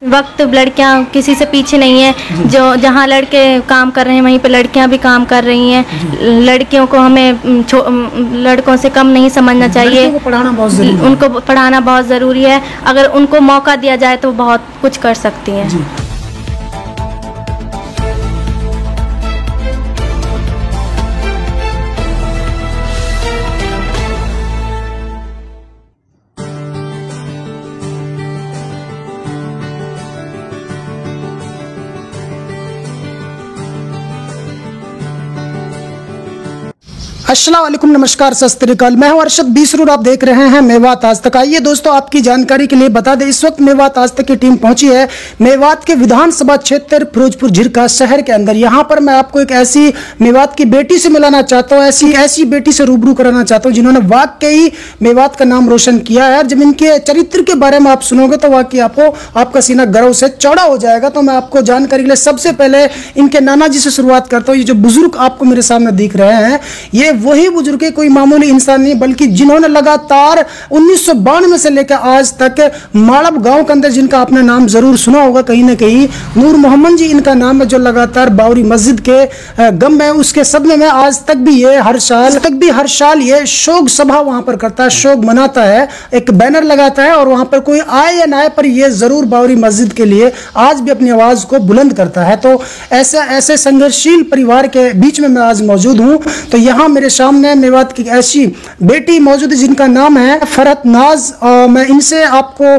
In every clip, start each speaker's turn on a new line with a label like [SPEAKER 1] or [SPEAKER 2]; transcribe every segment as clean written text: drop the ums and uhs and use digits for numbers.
[SPEAKER 1] वक्त लड़कियां किसी से पीछे नहीं है। जो जहां लड़के काम कर रहे हैं वहीं पे लड़कियां भी काम कर रही हैं। लड़कियों को हमें लड़कों से कम नहीं समझना चाहिए। उनको पढ़ाना बहुत ज़रूरी है। अगर उनको मौका दिया जाए तो बहुत कुछ कर सकती हैं।
[SPEAKER 2] अस्सलाम वालेकुम, नमस्कार, सत श्री अकाल। मैं हूं अरशद बीसरूर, आप देख रहे हैं मेवात आज तक। आइए दोस्तों, आपकी जानकारी के लिए बता दें, इस वक्त मेवात आज तक की टीम पहुंची है मेवात के विधानसभा क्षेत्र फिरोजपुर झिरका शहर के अंदर। यहां पर मैं आपको एक ऐसी मेवात की बेटी से मिलाना चाहता हूं, ऐसी बेटी से रूबरू कराना चाहता हूं जिन्होंने वाकई मेवात का नाम रोशन किया है। और जब इनके चरित्र के बारे में आप सुनोगे तो वाकई आपका सीना गर्व से चौड़ा हो जाएगा। तो मैं आपको जानकारी के लिए सबसे पहले इनके नाना जी से शुरुआत करता हूँ। ये जो बुजुर्ग आपको मेरे सामने दिख रहे हैं, ये वही बुजुर्ग है, कोई मामूली इंसान नहीं, बल्कि जिन्होंने लगातार 1992 से लेकर आज तक माड़ब गांव के अंदर, जिनका आपने नाम जरूर सुना होगा कहीं ना कहीं, नूर मोहम्मद जी इनका नाम है, जो लगातार बावरी मस्जिद के गम में, उसके सदमे में आज तक भी ये हर साल ये शोक सभा वहां पर करता है, शोक मनाता है, एक बैनर लगाता है और वहां पर कोई आए या ना आए पर ये जरूर बावरी मस्जिद के लिए आज भी अपनी आवाज को बुलंद करता है। तो ऐसे संघर्षशील परिवार के बीच में मैं आज मौजूद हूँ। तो यहाँ मेरे सामने मेवात की ऐसी बेटी मौजूद है जिनका नाम है फरहत नाज। मैं इनसे आपको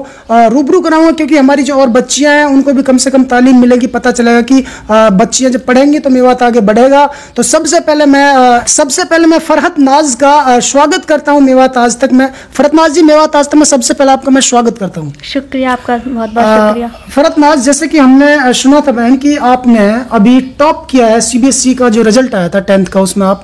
[SPEAKER 2] रूबरू कराऊंगा, क्योंकि हमारी जो और बच्चियां हैं उनको भी कम से कम तालीम मिलेगी, पता चलेगा कि बच्चियां जब पढ़ेंगी तो मेवात आगे बढ़ेगा। तो सबसे पहले मैं फरहत नाज का स्वागत करता हूं मेवात आज तक में। फरहत नाज जी, मेवात आज तक में सबसे पहले आपका मैं स्वागत करता हूँ।
[SPEAKER 1] शुक्रिया, आपका बहुत बहुत शुक्रिया।
[SPEAKER 2] फरहत नाज, जैसे कि हमने सुना था बहन कि आपने अभी टॉप किया है, सीबीएसई का जो रिजल्ट आया था 10th का, उसमें आप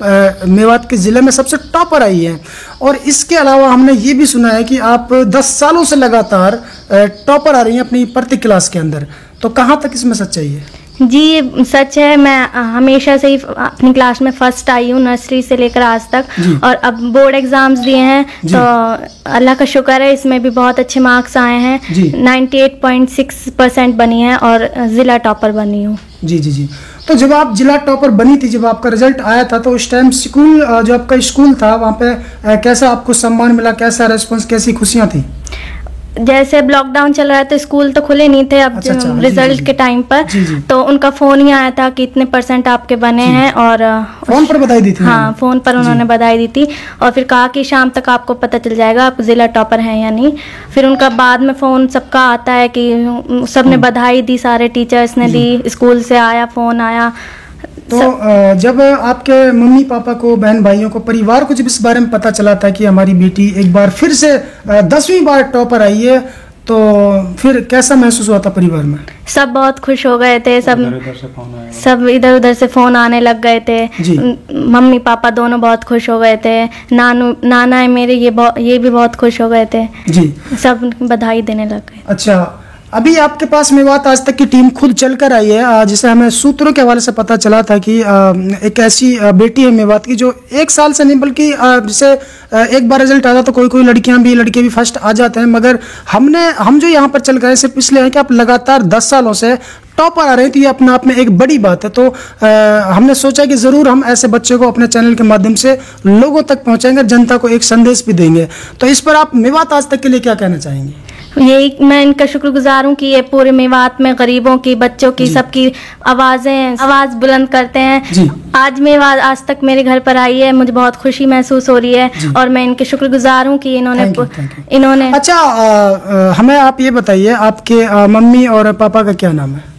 [SPEAKER 2] मेवात के जिले में सबसे टॉपर आई है। और इसके अलावा हमने ये भी सुना है कि आप 10 सालों से लगातार टॉपर आ रही हैं अपनी प्रति क्लास के अंदर। तो कहाँ तक इसमें सच्चाई है?
[SPEAKER 1] जी, ये सच है। मैं हमेशा से ही अपनी क्लास में फर्स्ट आई हूँ, नर्सरी से लेकर आज तक। और अब बोर्ड एग्जाम्स दिए हैं तो अल्लाह का शुक्र है, इसमें भी बहुत अच्छे मार्क्स आए हैं। 98.6% बनी है और जिला टॉपर बनी हूँ। जी।
[SPEAKER 2] तो जब आप जिला टॉपर बनी थी, जब आपका रिजल्ट आया था, तो उस टाइम स्कूल, जो आपका स्कूल था वहाँ पे कैसा आपको सम्मान मिला, कैसा रेस्पॉन्स, कैसी खुशियाँ थी?
[SPEAKER 1] जैसे लॉकडाउन चल रहा है तो स्कूल तो खुले नहीं थे। अब रिजल्ट के टाइम पर तो उनका फोन ही आया था कि इतने % आपके बने हैं, और
[SPEAKER 2] फोन पर बधाई दी थी।
[SPEAKER 1] हाँ, फोन पर उन्होंने बधाई दी थी और फिर कहा कि शाम तक आपको पता चल जाएगा आप जिला टॉपर हैं या नहीं। फिर उनका बाद में फोन सबका आता है कि सबने बधाई दी, सारे टीचर्स ने दी, स्कूल से आया, फोन आया।
[SPEAKER 2] तो जब आपके मम्मी पापा को, बहन भाइयों को, परिवार को जब इस बारे में पता चला था कि हमारी बेटी एक बार फिर से 10वीं बार टॉपर आई है, तो फिर कैसा महसूस हुआ था परिवार में?
[SPEAKER 1] सब बहुत खुश हो गए थे। सब इधर उधर से फोन आने लग गए थे। मम्मी पापा दोनों बहुत खुश हो गए थे। नाना है मेरे, ये भी बहुत खुश हो गए थे। सब बधाई देने लग गए।
[SPEAKER 2] अच्छा, अभी आपके पास मेवात आज तक की टीम खुद चलकर आई है, जिसे हमें सूत्रों के हवाले से पता चला था कि एक ऐसी बेटी है मेवात की जो 1 साल से नहीं, बल्कि जैसे एक बार रिजल्ट आता तो कोई लड़के भी फर्स्ट आ जाते हैं, मगर हम जो यहाँ पर चल गए सिर्फ इसलिए है कि आप लगातार 10 सालों से टॉपर आ रहे हैं, तो ये अपने आप में एक बड़ी बात है। तो हमने सोचा कि ज़रूर हम ऐसे बच्चे को अपने चैनल के माध्यम से लोगों तक पहुँचाएंगे, जनता को एक संदेश भी देंगे। तो इस पर आप मेवात आज तक के लिए क्या कहना चाहेंगे?
[SPEAKER 1] यही मैं इनका शुक्रगुजार हूँ कि ये पूरे मेवात में गरीबों की, बच्चों की, सबकी आवाज बुलंद करते हैं। आज मेवात आज तक मेरे घर पर आई है, मुझे बहुत खुशी महसूस हो रही है और मैं इनके शुक्रगुजार हूँ कि इन्होंने
[SPEAKER 2] अच्छा, हमें आप ये बताइए, आपके मम्मी और पापा का क्या नाम है?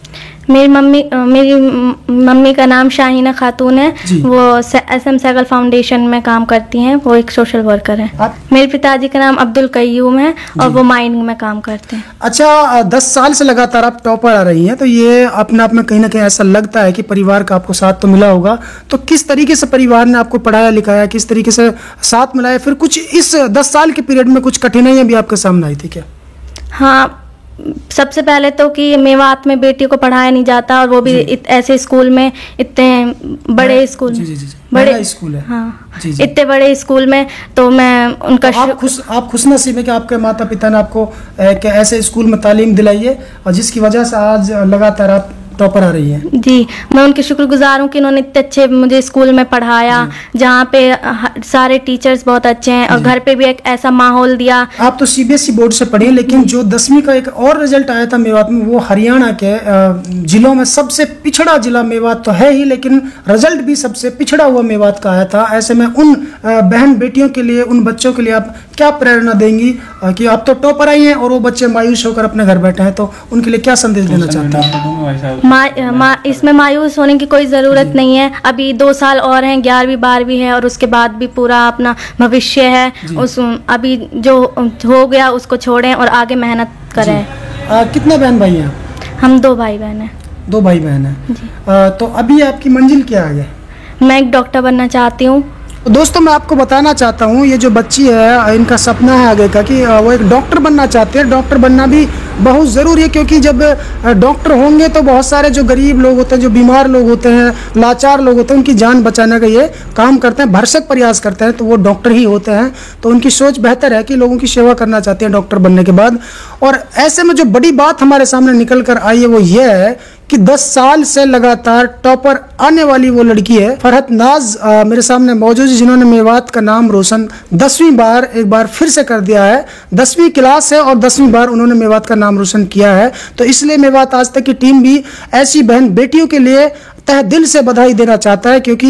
[SPEAKER 1] मेरी मम्मी का नाम शाहीना खातून है। वो SM सैगल फाउंडेशन में काम करती हैं, वो एक सोशल वर्कर है। मेरे पिताजी का नाम अब्दुल कय्यूम है और वो माइनिंग में काम करते हैं।
[SPEAKER 2] अच्छा, 10 साल से लगातार आप टॉपर आ रही हैं, तो ये अपने आप में कहीं ना कहीं ऐसा लगता है कि परिवार का आपको साथ तो मिला होगा। तो किस तरीके से परिवार ने आपको पढ़ाया लिखाया, किस तरीके से साथ मिलाया? फिर कुछ इस 10 साल के पीरियड में कुछ कठिनाइयां भी आपके सामने आई थी क्या?
[SPEAKER 1] हाँ, सबसे पहले तो कि मेवात में बेटियों को पढ़ाया नहीं जाता, और वो भी ऐसे स्कूल में, इतने बड़े स्कूल बड़े
[SPEAKER 2] स्कूल है।
[SPEAKER 1] हाँ
[SPEAKER 2] जी जी।
[SPEAKER 1] इतने बड़े स्कूल में, तो मैं उनका
[SPEAKER 2] तो आप खुश नसीब है कि आपके माता पिता ने आपको एक ऐसे स्कूल में तालीम दिलाई है और जिसकी वजह से आज लगातार आप टॉपर आ रही है।
[SPEAKER 1] जी, मैं उनके शुक्रगुजार हूँ कि उन्होंने इतने अच्छे मुझे स्कूल में पढ़ाया, जहाँ पे सारे टीचर्स बहुत अच्छे हैं और घर पे भी एक ऐसा माहौल दिया।
[SPEAKER 2] आप तो सीबीएसई बोर्ड से पढ़ी, लेकिन जो 10वीं का एक और रिजल्ट आया था मेवात में, वो हरियाणा के जिलों में सबसे पिछड़ा जिला मेवात तो है ही, लेकिन रिजल्ट भी सबसे पिछड़ा हुआ मेवात का आया था। ऐसे में उन बहन बेटियों के लिए, उन बच्चों के लिए आप क्या प्रेरणा देंगी कि आप तो टॉपर आई हैं और वो बच्चे मायूस होकर अपने घर बैठे हैं, तो उनके लिए क्या संदेश देना चाहते हैं?
[SPEAKER 1] इसमें मायूस होने की कोई ज़रूरत नहीं है। अभी 2 साल और हैं, 11वीं 12वीं है और उसके बाद भी पूरा अपना भविष्य है। उस अभी जो हो गया उसको छोड़ें और आगे मेहनत करें।
[SPEAKER 2] कितने बहन भाई हैं?
[SPEAKER 1] हम 2 भाई बहन हैं।
[SPEAKER 2] 2 भाई बहन हैं। तो अभी आपकी मंजिल क्या है?
[SPEAKER 1] मैं एक डॉक्टर बनना चाहती हूँ।
[SPEAKER 2] तो दोस्तों मैं आपको बताना चाहता हूँ, ये जो बच्ची है इनका सपना है आगे का कि वो एक डॉक्टर बनना चाहते हैं। डॉक्टर बनना भी बहुत ज़रूरी है, क्योंकि जब डॉक्टर होंगे तो बहुत सारे जो गरीब लोग होते हैं, जो बीमार लोग होते हैं, लाचार लोग होते हैं, उनकी जान बचाने का ये काम करते हैं, भरसक प्रयास करते हैं, तो वो डॉक्टर ही होते हैं। तो उनकी सोच बेहतर है कि लोगों की सेवा करना चाहते हैं डॉक्टर बनने के बाद। और ऐसे में जो बड़ी बात हमारे सामने निकल कर आई है वो ये है कि 10 साल से लगातार टॉपर आने वाली वो लड़की है फरहत नाज मेरे सामने मौजूद है, जिन्होंने मेवात का नाम रोशन 10वीं बार एक बार फिर से कर दिया है। 10वीं क्लास है और 10वीं बार उन्होंने मेवात का नाम रोशन किया है। तो इसलिए मेवात आज तक की टीम भी ऐसी बहन बेटियों के लिए तहे दिल से बधाई देना चाहता है, क्योंकि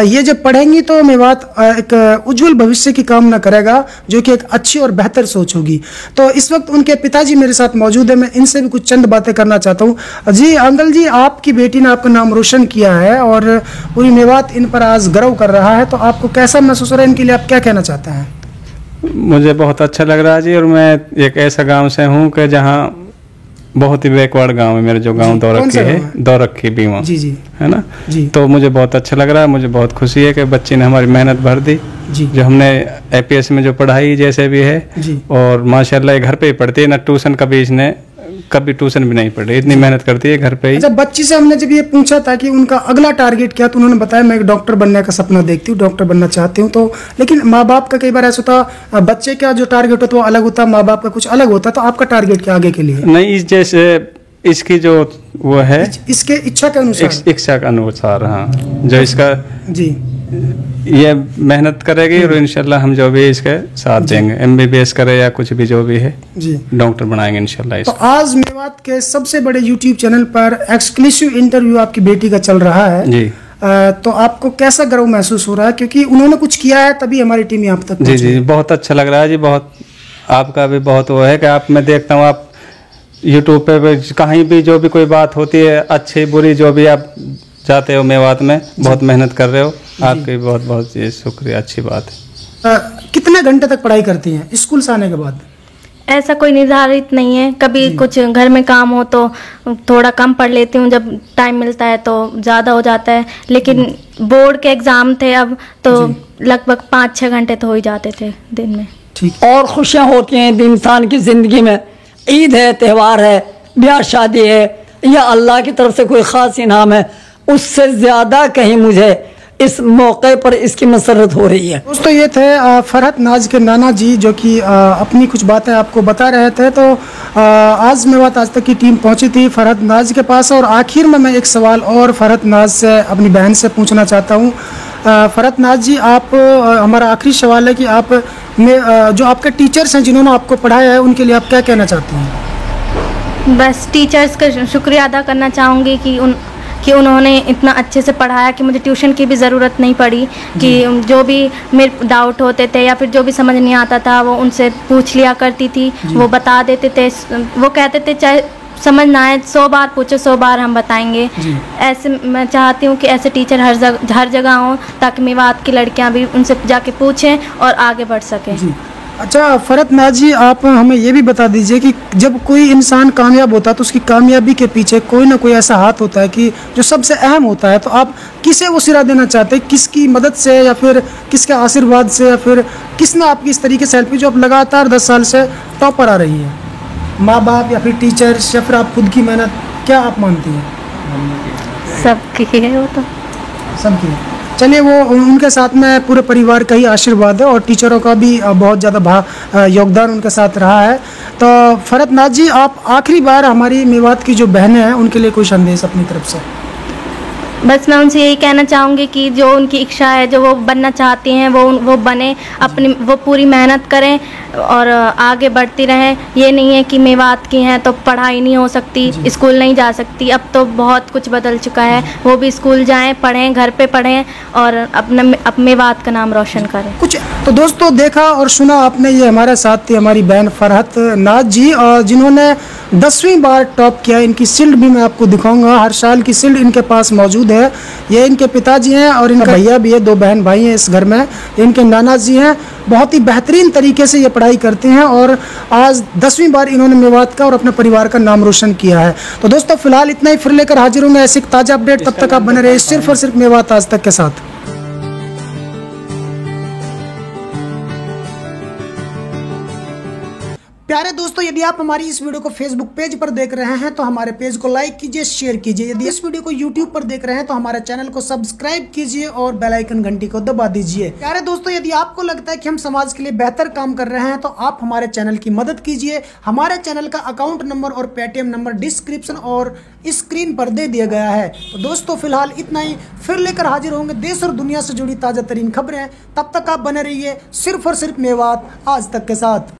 [SPEAKER 2] ये जब पढ़ेंगी तो मेवात एक उज्जवल भविष्य की कामना करेगा, जो कि एक अच्छी और बेहतर सोच होगी। तो इस वक्त उनके पिताजी मेरे साथ मौजूद है, मैं इनसे भी कुछ चंद बातें करना चाहता हूँ। जी अंकल जी, आपकी बेटी ने आपका नाम रोशन किया है और पूरी मेवात इन पर आज गर्व कर रहा है, तो आपको कैसा महसूस हो रहा है? इनके लिए आप क्या कहना चाहते हैं?
[SPEAKER 3] मुझे बहुत अच्छा लग रहा है जी, और मैं एक ऐसा गांव से हूं कि जहां बहुत ही बैकवर्ड गांव है मेरा, जो गांव दौरखी बीमा
[SPEAKER 2] जी जी
[SPEAKER 3] है ना
[SPEAKER 2] जी।
[SPEAKER 3] तो मुझे बहुत अच्छा लग रहा है, मुझे बहुत खुशी है कि बच्ची ने हमारी मेहनत भर दी
[SPEAKER 2] जी।
[SPEAKER 3] जो हमने एपीएस में जो पढ़ाई जैसे भी है
[SPEAKER 2] जी।
[SPEAKER 3] और माशाल्लाह घर पे ही पढ़ती है ना, ट्यूशन कभी इसने कभी ट्यूशन भी नहीं पढ़ी, इतनी मेहनत करती है घर पे ही।
[SPEAKER 2] अच्छा, बच्ची से हमने जब ये पूछा था कि उनका अगला टारगेट क्या, तो उन्होंने बताया मैं एक डॉक्टर बनने का सपना देखती हूँ, डॉक्टर बनना चाहती हूँ। तो लेकिन माँ बाप का कई बार ऐसा होता, बच्चे का जो टारगेट होता है वो अलग होता, माँ बाप का कुछ अलग होता, तो आपका टारगेट क्या आगे के लिए?
[SPEAKER 3] नहीं, इस जैसे इसकी जो वो है
[SPEAKER 2] इसके इच्छा के अनुसार,
[SPEAKER 3] इच्छा के अनुसार, हाँ, जो इसका
[SPEAKER 2] जी
[SPEAKER 3] ये मेहनत करेगी और इंशाल्लाह हम जो भी इसके साथ देंगे, एमबीबीएस करे या कुछ भी जो भी है
[SPEAKER 2] जी,
[SPEAKER 3] डॉक्टर बनाएंगे इंशाल्लाह।
[SPEAKER 2] तो आज मेवात के सबसे बड़े यूट्यूब चैनल पर एक्सक्लूसिव इंटरव्यू आपकी बेटी का चल रहा है
[SPEAKER 3] जी।
[SPEAKER 2] तो आपको कैसा गर्व महसूस हो रहा है, क्योंकि उन्होंने कुछ किया है तभी हमारी टीम यहाँ तक
[SPEAKER 3] जी जी, बहुत अच्छा लग रहा है जी। बहुत आपका भी बहुत वो है कि आप, मैं देखता हूँ आप यूट्यूब पे कहीं भी जो भी कोई बात होती है अच्छी बुरी जो भी आप जाते हो मेवात में, बहुत मेहनत कर रहे हो, आपकी बहुत बहुत शुक्रिया, अच्छी बात है।
[SPEAKER 2] कितने घंटे तक पढ़ाई करती हैं स्कूल से आने के बाद?
[SPEAKER 1] ऐसा कोई निर्धारित नहीं है, कभी कुछ घर में काम हो तो थोड़ा कम पढ़ लेती हूँ, जब टाइम मिलता है तो ज़्यादा हो जाता है, लेकिन बोर्ड के एग्ज़ाम थे अब तो लगभग 5-6 घंटे तो हो ही जाते थे दिन में।
[SPEAKER 2] ठीक।
[SPEAKER 4] और खुशियाँ होती हैं इंसान की ज़िंदगी में, ईद है, त्यौहार है, ब्याह शादी है, या अल्लाह की तरफ से कोई ख़ास इनाम है, उससे ज़्यादा कहीं मुझे इस मौके पर इसकी मसरत हो रही है।
[SPEAKER 2] दोस्तों ये थे फरहत नाज के नाना जी, जो कि अपनी कुछ बातें आपको बता रहे थे। तो आज मेवात आज तक की टीम पहुंची थी फरहत नाज के पास, और आखिर में मैं एक सवाल और फरहत नाज से, अपनी बहन से पूछना चाहता हूं। फरहत नाज जी, आप, हमारा आखिरी सवाल है कि आप में जो आपके टीचर्स हैं जिन्होंने आपको पढ़ाया है, उनके लिए आप क्या कहना चाहती हैं?
[SPEAKER 1] बस टीचर्स का शुक्रिया अदा करना चाहूँगी कि उन्होंने इतना अच्छे से पढ़ाया कि मुझे ट्यूशन की भी ज़रूरत नहीं पड़ी, कि जो भी मेरे डाउट होते थे या फिर जो भी समझ नहीं आता था वो उनसे पूछ लिया करती थी, वो बता देते थे। वो कहते थे चाहे समझ ना आए 100 बार पूछो, 100 बार हम बताएंगे। ऐसे मैं चाहती हूँ कि ऐसे टीचर हर जगह हों, ताकि मेवात की लड़कियाँ भी उनसे जाके पूछें और आगे बढ़ सकें।
[SPEAKER 2] अच्छा फरहत नाज जी, आप हमें ये भी बता दीजिए कि जब कोई इंसान कामयाब होता है तो उसकी कामयाबी के पीछे कोई ना कोई ऐसा हाथ होता है कि जो सबसे अहम होता है, तो आप किसे वो सिरा देना चाहते हैं? किसकी मदद से, या फिर किसके आशीर्वाद से, या फिर किसने आपकी इस तरीके से हेल्प की जो आप लगातार 10 साल से टॉपर आ रही है? माँ बाप या फिर टीचर्स या फिर आप खुद की मेहनत, क्या आप मानती हैं?
[SPEAKER 1] सबकी है वो तो,
[SPEAKER 2] सबकी। चलिए, वो उनके साथ में पूरे परिवार का ही आशीर्वाद है और टीचरों का भी बहुत ज़्यादा योगदान उनके साथ रहा है। तो फरहत नाज जी, आप आखिरी बार हमारी मेवात की जो बहनें हैं उनके लिए कोई संदेश अपनी तरफ से?
[SPEAKER 1] बस मैं उनसे यही कहना चाहूँगी कि जो उनकी इच्छा है, जो वो बनना चाहती हैं, वो बने, अपनी वो पूरी मेहनत करें और आगे बढ़ती रहें। ये नहीं है कि मेवात की हैं तो पढ़ाई नहीं हो सकती, स्कूल नहीं जा सकती। अब तो बहुत कुछ बदल चुका है। वो भी स्कूल जाएं, पढ़ें, घर पे पढ़ें और अपना मेवात का नाम रोशन करें।
[SPEAKER 2] कुछ तो दोस्तों देखा और सुना आपने, ये हमारे साथ थी हमारी बहन फरहत नाज जी, और जिन्होंने 10वीं बार टॉप किया। इनकी शील्ड भी मैं आपको दिखाऊंगा, हर साल की शील्ड इनके पास मौजूद है। ये इनके पिताजी हैं और इनका भैया भी है, 2 बहन भाई हैं इस घर में। इनके नाना जी हैं, बहुत ही बेहतरीन तरीके से ये पढ़ाई करते हैं और आज 10वीं बार इन्होंने मेवात का और अपने परिवार का नाम रोशन किया है। तो दोस्तों फिलहाल इतना ही, फिर लेकर हाजिर होंगे ऐसी ताज़ा अपडेट। तब तक आप बने रहे सिर्फ और सिर्फ मेवात आज तक के साथ। प्यारे दोस्तों, यदि आप हमारी इस वीडियो को फेसबुक पेज पर देख रहे हैं तो हमारे पेज को लाइक कीजिए, शेयर कीजिए। यदि इस वीडियो को यूट्यूब पर देख रहे हैं तो हमारे चैनल को सब्सक्राइब कीजिए और बेल आइकन घंटी को दबा दीजिए। प्यारे दोस्तों, यदि आपको लगता है कि हम समाज के लिए बेहतर काम कर रहे हैं तो आप हमारे चैनल की मदद कीजिए। हमारे चैनल का अकाउंट नंबर और पेटीएम नंबर डिस्क्रिप्शन और स्क्रीन पर दे दिया गया है। तो दोस्तों फिलहाल इतना ही, फिर लेकर हाजिर होंगे देश और दुनिया से जुड़ी ताजा तरीन खबरें। तब तक आप बने रहिए सिर्फ और सिर्फ मेवात आज तक के साथ।